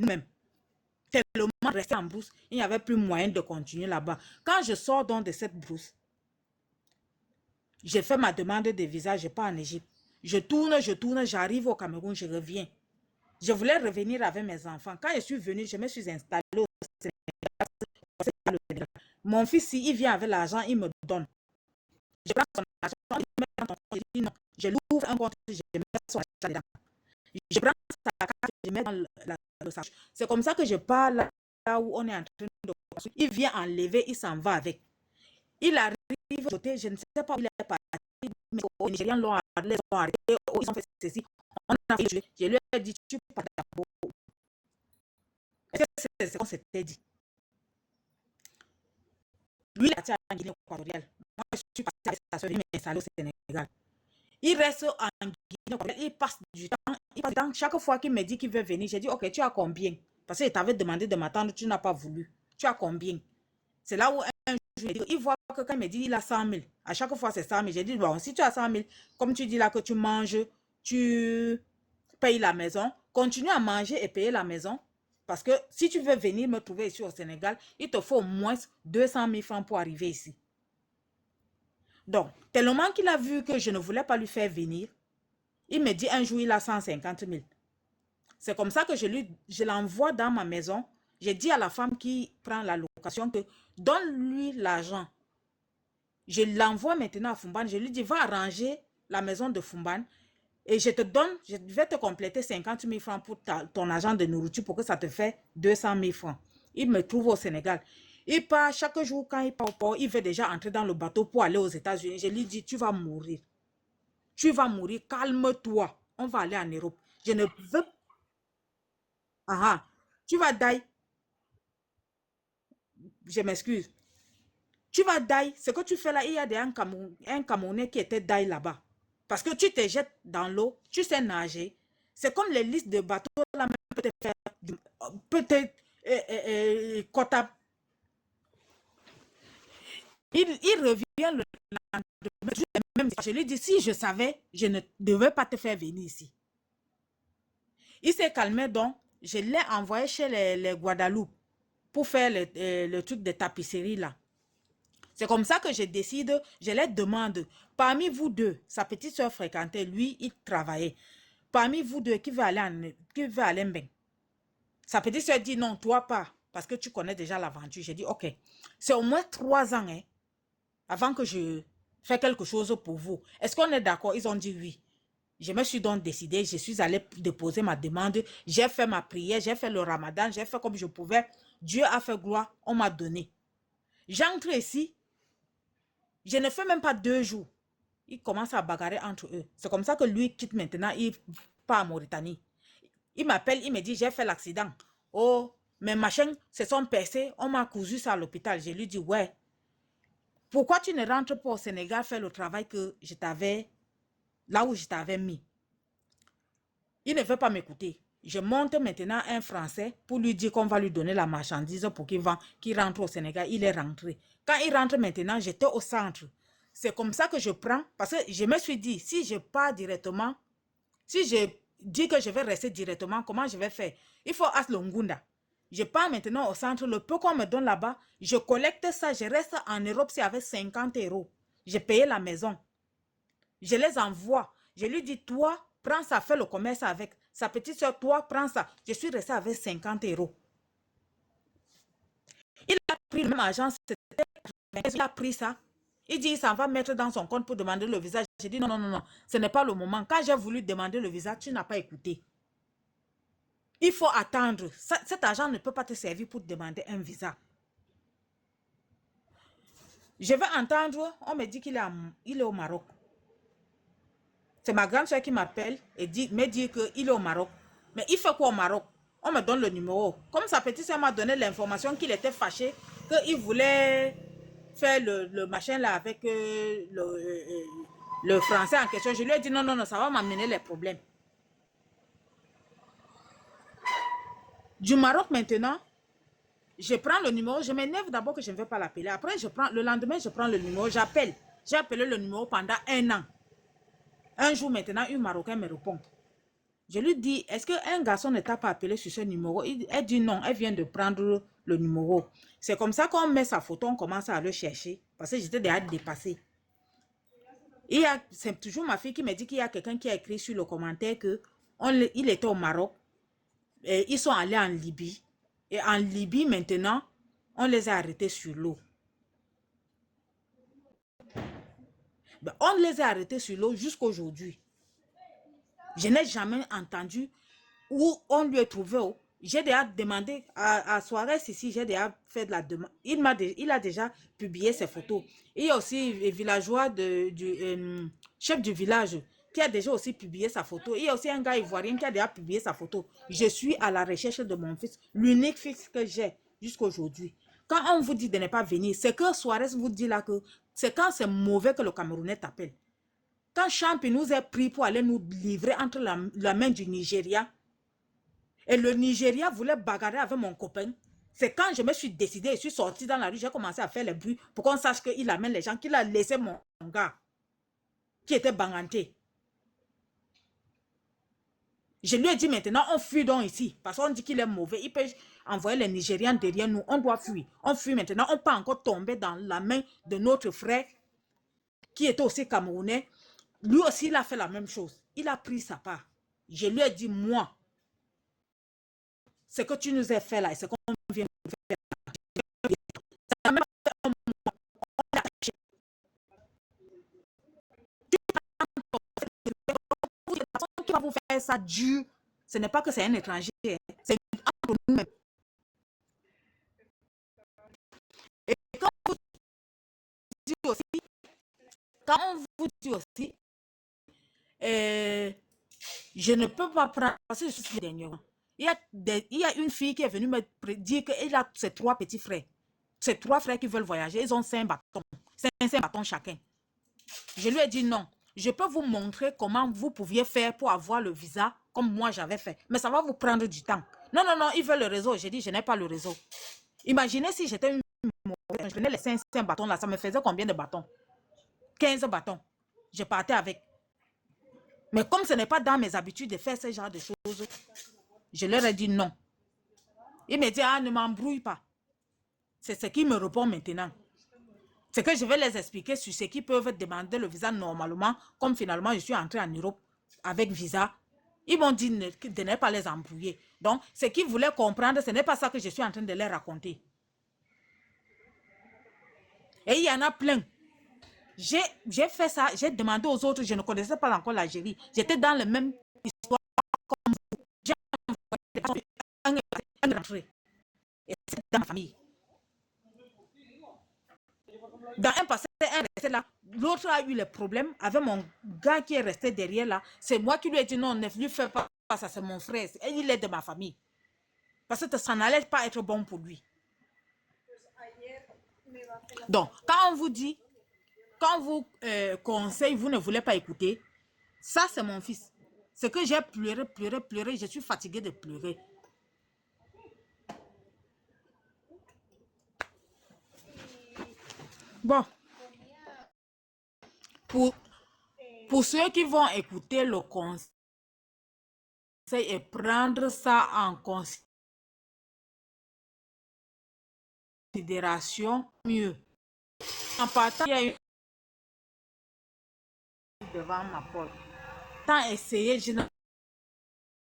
nous-mêmes. Tellement resté en brousse, il n'y avait plus moyen de continuer là-bas. Quand je sors donc de cette brousse, j'ai fait ma demande de visa, je pars en Égypte. Je tourne, j'arrive au Cameroun, je reviens. Je voulais revenir avec mes enfants. Quand je suis venue, je me suis installée au Sénégal. Mon fils, il vient avec l'argent, il me donne. Je prends son argent, il met dans ton compte, je dis non. Je l'ouvre un compte, je mets son argent dedans. Je prends sa carte, je mets dans le sac. C'est comme ça que je parle là où on est en train de construire. Il vient enlever, il s'en va avec. Il arrive, je ne sais pas où il est parti, mais les Nigériens l'ont arrêté, ils ont fait ceci. On a fait, je lui ai dit, tu pars d'abord. C'est ce qu'on s'était dit. Lui, il est parti en Guinée équatoriale. Moi, je suis parti avec sa soeur, il m'installe au Sénégal. Il reste en Guinée équatoriale, il passe du temps. Chaque fois qu'il me dit qu'il veut venir, j'ai dit, ok, tu as combien? Parce que je t'avais demandé de m'attendre, tu n'as pas voulu. Tu as combien? C'est là où un jour, il voit que quand il me dit il a 100 000, à chaque fois c'est 100 000. J'ai dit, bon, si tu as 100 000, comme tu dis là que tu manges, tu payes la maison, continue à manger et payer la maison. Parce que si tu veux venir me trouver ici au Sénégal, il te faut au moins 200 000 francs pour arriver ici. Donc, tellement qu'il a vu que je ne voulais pas lui faire venir, il me dit un jour il a 150 000. C'est comme ça que je l'envoie dans ma maison. J'ai dit à la femme qui prend la location que donne-lui l'argent. Je l'envoie maintenant à Fumban. Je lui dis, va arranger la maison de Fumban et je vais te compléter 50 000 francs pour ton argent de nourriture pour que ça te fait 200 000 francs. Il me trouve au Sénégal. Il part chaque jour quand il part au port, il veut déjà entrer dans le bateau pour aller aux États-Unis. Je lui dis, tu vas mourir. Tu vas mourir, calme-toi. On va aller en Europe. Je ne veux pas. Ah, tu vas die. Je m'excuse. Tu vas die. Ce que tu fais là, il y a un Camerounais qui était die là-bas. Parce que tu te jettes dans l'eau, tu sais nager. C'est comme les listes de bateaux là, peut-être Kotap. Il revient le lendemain. Je lui dis, si je savais, je ne devais pas te faire venir ici. Il s'est calmé donc. Je l'ai envoyé chez les Guadeloupe pour faire le truc de tapisserie là. C'est comme ça que je décide, je les demande. Parmi vous deux, sa petite soeur fréquentait, lui, il travaillait. Parmi vous deux, qui veut aller en Mbeng? Sa petite soeur dit non, toi pas, parce que tu connais déjà l'aventure. J'ai dit ok. C'est au moins 3 ans hein, avant que je fais quelque chose pour vous. Est-ce qu'on est d'accord? Ils ont dit oui. Je me suis donc décidée, je suis allée déposer ma demande. J'ai fait ma prière, j'ai fait le ramadan, j'ai fait comme je pouvais. Dieu a fait gloire, on m'a donné. J'entre ici. Je ne fais même pas 2 jours. Ils commencent à bagarrer entre eux. C'est comme ça que lui quitte maintenant, il part en Mauritanie. Il m'appelle, il me dit, j'ai fait l'accident. Oh, mes machins se sont percés, on m'a cousu ça à l'hôpital. Je lui dis, ouais. Pourquoi tu ne rentres pas au Sénégal faire le travail que je t'avais, là où je t'avais mis? Il ne veut pas m'écouter. Je monte maintenant un Français pour lui dire qu'on va lui donner la marchandise pour qu'il rentre au Sénégal. Il est rentré. Quand il rentre maintenant, j'étais au centre. C'est comme ça que je prends, parce que je me suis dit, si je pars directement, si je dis que je vais rester directement, comment je vais faire? Il faut Aslongunda. Je pars maintenant au centre, le peu qu'on me donne là-bas, je collecte ça, je reste en Europe, c'est avec 50 euros. J'ai payé la maison. Je les envoie. Je lui dis, toi, prends ça, fais le commerce avec. Sa petite soeur, toi, prends ça. Je suis restée avec 50 euros. Il a pris le même argent, il a pris ça. Il dit, il s'en va mettre dans son compte pour demander le visa. J'ai dit, non, non, non, non, ce n'est pas le moment. Quand j'ai voulu demander le visa, tu n'as pas écouté. Il faut attendre. Cet argent ne peut pas te servir pour demander un visa. Je vais entendre, on me dit qu'il est au Maroc. C'est ma grande soeur qui m'appelle et me dit qu'il est au Maroc. Mais il fait quoi au Maroc? On me donne le numéro. Comme sa petite soeur m'a donné l'information qu'il était fâché, qu'il voulait faire le machin là avec le français en question. Je lui ai dit non, non, non, ça va m'amener les problèmes. Du Maroc maintenant, je prends le numéro, je m'énerve d'abord que je ne vais pas l'appeler. Après, le lendemain, je prends le numéro, j'appelle. J'ai appelé le numéro pendant 1 an. Un jour maintenant, un Marocain me répond. Je lui dis, est-ce qu'un garçon ne t'a pas appelé sur ce numéro? Elle dit non, elle vient de prendre le numéro. C'est comme ça qu'on met sa photo, on commence à le chercher. Parce que j'étais déjà dépassée. C'est toujours ma fille qui me dit qu'il y a quelqu'un qui a écrit sur le commentaire que il était au Maroc. Et ils sont allés en Libye. Et en Libye, maintenant, on les a arrêtés sur l'eau. Ben, on les a arrêtés sur l'eau jusqu'à aujourd'hui. Je n'ai jamais entendu où on lui a trouvé. J'ai déjà demandé à Soares ici, j'ai déjà fait de la demande. Il a déjà publié ses photos. Il y a aussi le villageois chef du village qui a déjà aussi publié sa photo. Il y a aussi un gars ivoirien qui a déjà publié sa photo. Je suis à la recherche de mon fils, l'unique fils que j'ai jusqu'à aujourd'hui. Quand on vous dit de ne pas venir, c'est que Soares vous dit là que c'est quand c'est mauvais que le Camerounais t'appelle. Quand Champi nous a pris pour aller nous livrer entre la main du Nigeria, et le Nigeria voulait bagarrer avec mon copain, c'est quand je me suis décidée, je suis sortie dans la rue, j'ai commencé à faire les bruits pour qu'on sache qu'il amène les gens, qu'il a laissé mon gars, qui était banganté. Je lui ai dit maintenant, on fuit donc ici, parce qu'on dit qu'il est mauvais, il peut envoyer les Nigériens derrière nous, on doit fuir. On fuit maintenant, on peut encore tomber dans la main de notre frère, qui était aussi camerounais. Lui aussi, il a fait la même chose. Il a pris sa part. Je lui ai dit, moi, ce que tu nous as fait là, et ce qu'on vient de faire, ça m'a fait un mois. La personne qui va vous faire ça dur, ce n'est pas que c'est un étranger, c'est entre nous-mêmes. Et quand on vous dit aussi, quand on vous dit aussi, je ne peux pas prendre, parce que je suis dernièrement. Il y a une fille qui est venue me dire qu'elle a ses 3 petits frères. Ses 3 frères qui veulent voyager, ils ont 5 bâtons. 5 bâtons chacun. Je lui ai dit non. Je peux vous montrer comment vous pouviez faire pour avoir le visa comme moi j'avais fait. Mais ça va vous prendre du temps. Non, non, non, ils veulent le réseau. J'ai dit, je n'ai pas le réseau. Imaginez si j'étais une mauvaise. Je prenais les 5 bâtons là, ça me faisait combien de bâtons? 15 bâtons. Je partais avec. Mais comme ce n'est pas dans mes habitudes de faire ce genre de choses, je leur ai dit non. Il me dit, ah, ne m'embrouille pas. C'est ce qui me répond maintenant. C'est que je vais les expliquer sur ce qui peuvent demander le visa normalement, comme finalement je suis entrée en Europe avec visa. Ils m'ont dit de ne pas les embrouiller. Donc, ce qu'ils voulaient comprendre, ce n'est pas ça que je suis en train de leur raconter. Et il y en a plein. J'ai fait ça, j'ai demandé aux autres, je ne connaissais pas encore l'Algérie. J'étais dans la même histoire comme vous. J'ai envoyé un rentré. Et c'est dans ma famille. Dans un passé, un resté là. L'autre a eu les problèmes avec mon gars qui est resté derrière là. C'est moi qui lui ai dit non, ne lui fais pas ça, c'est mon frère. Et il est de ma famille. Parce que ça n'allait pas être bon pour lui. Donc, quand on vous dit, quand on vous conseille, vous ne voulez pas écouter, ça c'est mon fils. C'est que j'ai pleuré, pleuré, pleuré. Je suis fatiguée de pleurer. Bon, pour ceux qui vont écouter le conseil et prendre ça en considération, mieux. En partant, il y a une devant ma porte. Tant essayé, je n'ai